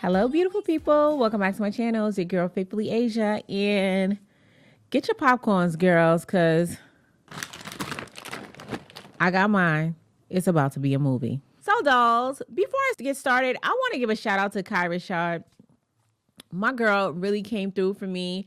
Hello, beautiful people. Welcome back to my channel. It's your girl, Faithfully Asia. And get your popcorns, girls, because I got mine. It's about to be a movie. So, dolls, before I get started, I want to give a shout out to Kai Richard. My girl really came through for me.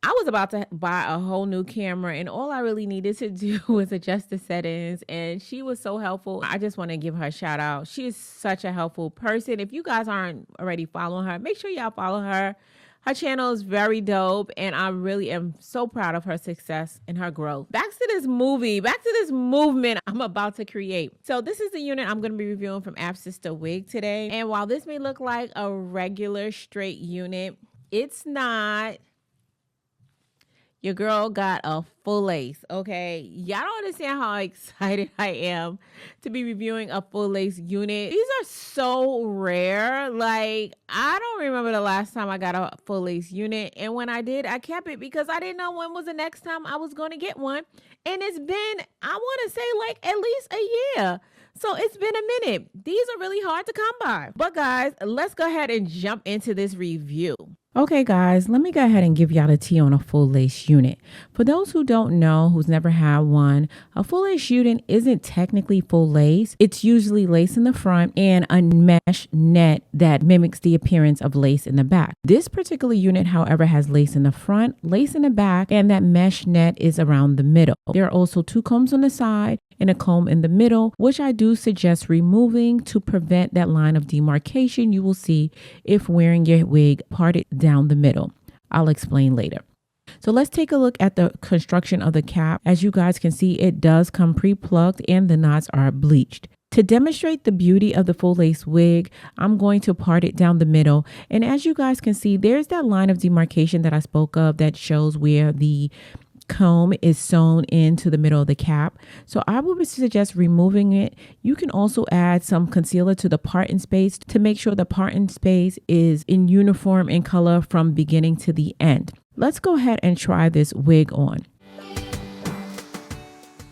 I was about to buy a whole new camera and all I really needed to do was adjust the settings, and she was so helpful. I just want to give her a shout out. She is such a helpful person. If you guys aren't already following her, make sure y'all follow her. Her channel is very dope, and I really am so proud of her success and her growth. Back to this movie, back to this movement I'm about to create. So this is the unit I'm going to be reviewing from Afsisterwig today. And while this may look like a regular straight unit, it's not. Your girl got a full lace, okay? Y'all don't understand how excited I am to be reviewing a full lace unit. These are so rare. Like, I don't remember the last time I got a full lace unit. And when I did, I kept it because I didn't know when was the next time I was going to get one. And it's been, I want to say, like at least a year. So it's been a minute. These are really hard to come by. But guys, let's go ahead and jump into this review. Okay guys, let me go ahead and give y'all the tea on a full lace unit. For those who don't know, who's never had one, a full lace unit isn't technically full lace. It's usually lace in the front and a mesh net that mimics the appearance of lace in the back. This particular unit, however, has lace in the front, lace in the back, and that mesh net is around the middle. There are also two combs on the side and a comb in the middle, which I do suggest removing to prevent that line of demarcation you will see if wearing your wig parted down the middle. I'll explain later. So let's take a look at the construction of the cap. As you guys can see, it does come pre-plucked and the knots are bleached. To demonstrate the beauty of the full lace wig, I'm going to part it down the middle. And as you guys can see, there's that line of demarcation that I spoke of that shows where the comb is sewn into the middle of the cap. So I would suggest removing it. You can also add some concealer to the parting space to make sure the parting space is in uniform in color from beginning to the end. Let's go ahead and try this wig on.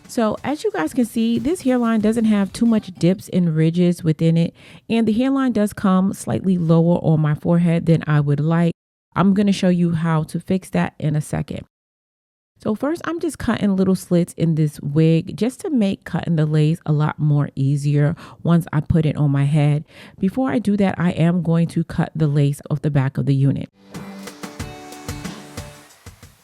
So as you guys can see, this hairline doesn't have too much dips and ridges within it, and the hairline does come slightly lower on my forehead than I would like. I'm going to show you how to fix that in a second. So first, I'm just cutting little slits in this wig just to make cutting the lace a lot more easier once I put it on my head. Before I do that, I am going to cut the lace off the back of the unit.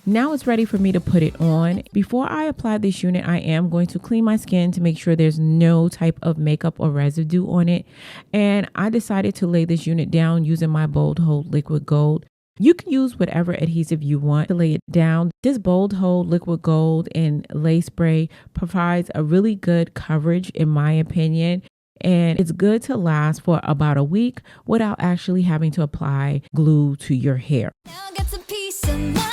Now it's ready for me to put it on. Before I apply this unit, I am going to clean my skin to make sure there's no type of makeup or residue on it. And I decided to lay this unit down using my Bold Hold Liquid Gold. You can use whatever adhesive you want to lay it down. This Bold Hold Liquid Gold and lace spray provides a really good coverage in my opinion. And it's good to last for about a week without actually having to apply glue to your hair. Now get some peace of mind.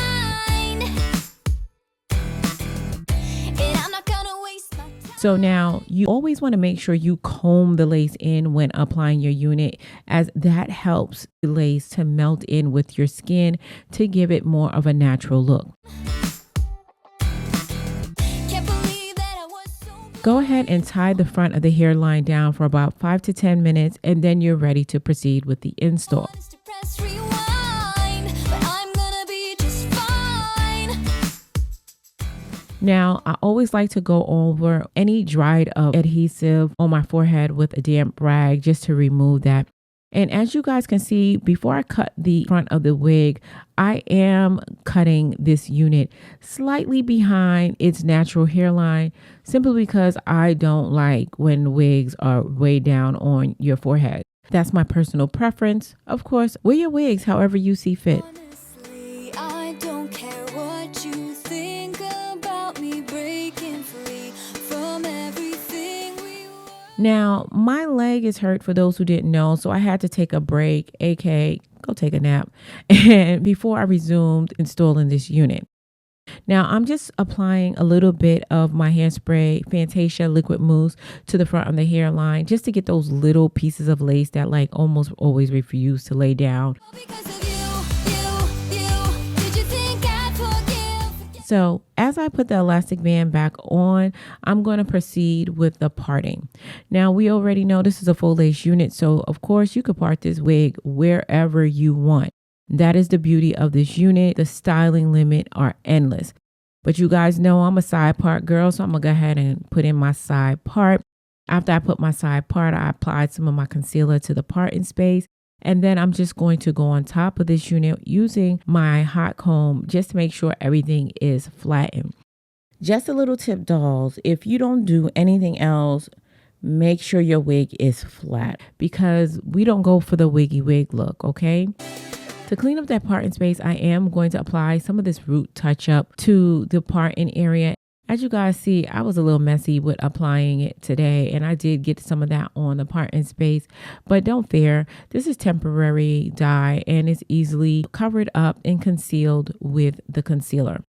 So now you always want to make sure you comb the lace in when applying your unit, as that helps the lace to melt in with your skin to give it more of a natural look. Go ahead and tie the front of the hairline down for about 5 to 10 minutes, and then you're ready to proceed with the install. Now, I always like to go over any dried up adhesive on my forehead with a damp rag just to remove that. And as you guys can see, before I cut the front of the wig, I am cutting this unit slightly behind its natural hairline, simply because I don't like when wigs are way down on your forehead. That's my personal preference. Of course, wear your wigs however you see fit. Honestly, I don't care what you think about me breaking free from everything we were. Now, my leg is hurt for those who didn't know, so I had to take a break, aka go take a nap, and before I resumed installing this unit. Now, I'm just applying a little bit of my hairspray, Fantasia Liquid Mousse, to the front of the hairline just to get those little pieces of lace that like almost always refuse to lay down. Because of you, did you think I'd forgive? So as I put the elastic band back on, I'm going to proceed with the parting. Now we already know this is a full lace unit, so of course you could part this wig wherever you want. That is the beauty of this unit. The styling limit are endless. But you guys know I'm a side part girl, so I'm going to go ahead and put in my side part. After I put my side part, I applied some of my concealer to the parting space. And then I'm just going to go on top of this unit using my hot comb just to make sure everything is flattened. Just a little tip, dolls. If you don't do anything else, make sure your wig is flat because we don't go for the wiggy wig look, okay? To clean up that parting space, I am going to apply some of this root touch up to the parting area. As you guys see, I was a little messy with applying it today, and I did get some of that on the parting space, but don't fear. This is temporary dye and it's easily covered up and concealed with the concealer.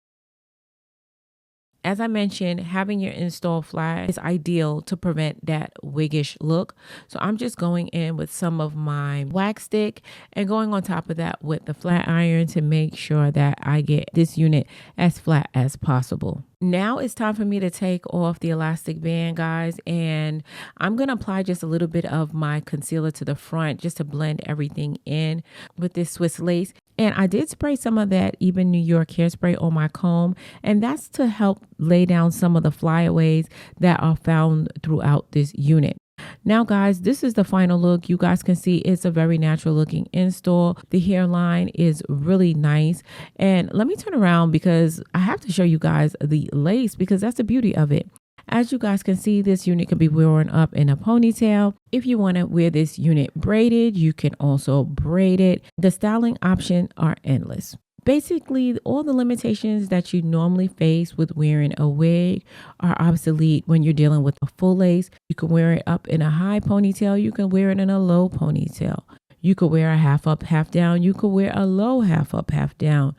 As I mentioned, having your install flat is ideal to prevent that wiggish look. So I'm just going in with some of my wax stick and going on top of that with the flat iron to make sure that I get this unit as flat as possible. Now it's time for me to take off the elastic band, guys, and I'm going to apply just a little bit of my concealer to the front just to blend everything in with this Swiss lace. And I did spray some of that Even New York hairspray on my comb, and that's to help lay down some of the flyaways that are found throughout this unit. Now, guys, this is the final look. You guys can see it's a very natural looking install. The hairline is really nice. And let me turn around because I have to show you guys the lace because that's the beauty of it. As you guys can see, this unit can be worn up in a ponytail. If you want to wear this unit braided, you can also braid it. The styling options are endless. Basically, all the limitations that you normally face with wearing a wig are obsolete when you're dealing with a full lace. You can wear it up in a high ponytail. You can wear it in a low ponytail. You could wear a half up, half down. You could wear a low half up, half down.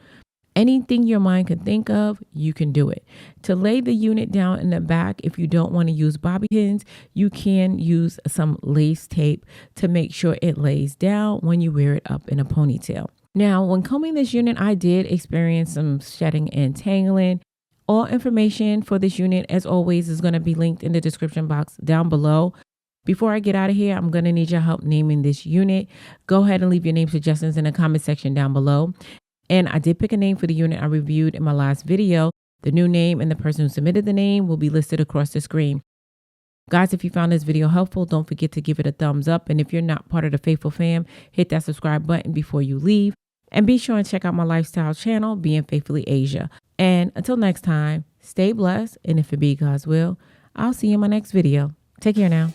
Anything your mind can think of, you can do it. To lay the unit down in the back, if you don't want to use bobby pins, you can use some lace tape to make sure it lays down when you wear it up in a ponytail. Now, when combing this unit, I did experience some shedding and tangling. All information for this unit, as always, is going to be linked in the description box down below. Before I get out of here, I'm going to need your help naming this unit. Go ahead and leave your name suggestions in the comment section down below. And I did pick a name for the unit I reviewed in my last video. The new name and the person who submitted the name will be listed across the screen. Guys, if you found this video helpful, don't forget to give it a thumbs up. And if you're not part of the Faithful Fam, hit that subscribe button before you leave. And be sure and check out my lifestyle channel, Being Faithfully Asia. And until next time, stay blessed. And if it be God's will, I'll see you in my next video. Take care now.